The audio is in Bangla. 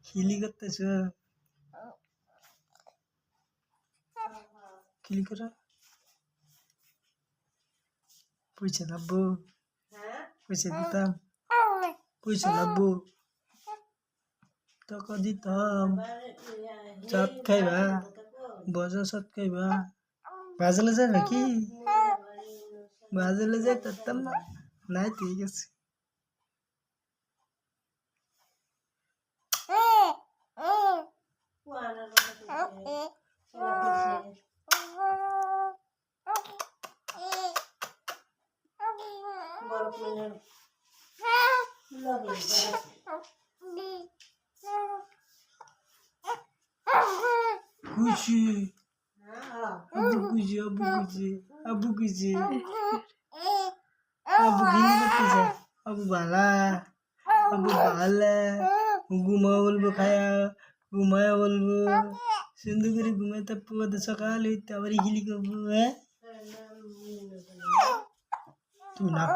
খিলি করতেছ খিলি করো পয়সা লাগবো পয়সা দিতাম পয়সা লাগবো টাকা দিতাম চাট খাইবা বজা চাট খাইবা বাজারে যাবে কি বাজারে যাই পারতাম না নাই ঠিক আছে খুশি আবু খুশি আবু খুশি আবু খুশি আবু গিলি করতেছে আবু বালা আবু বালা ঘুমা বলবো খায়া ঘুমায়া বলবো সুন্দর করে ঘুমাই তারপর সকাল হইতে আবার গিলি করবো হ্যাঁ তুই না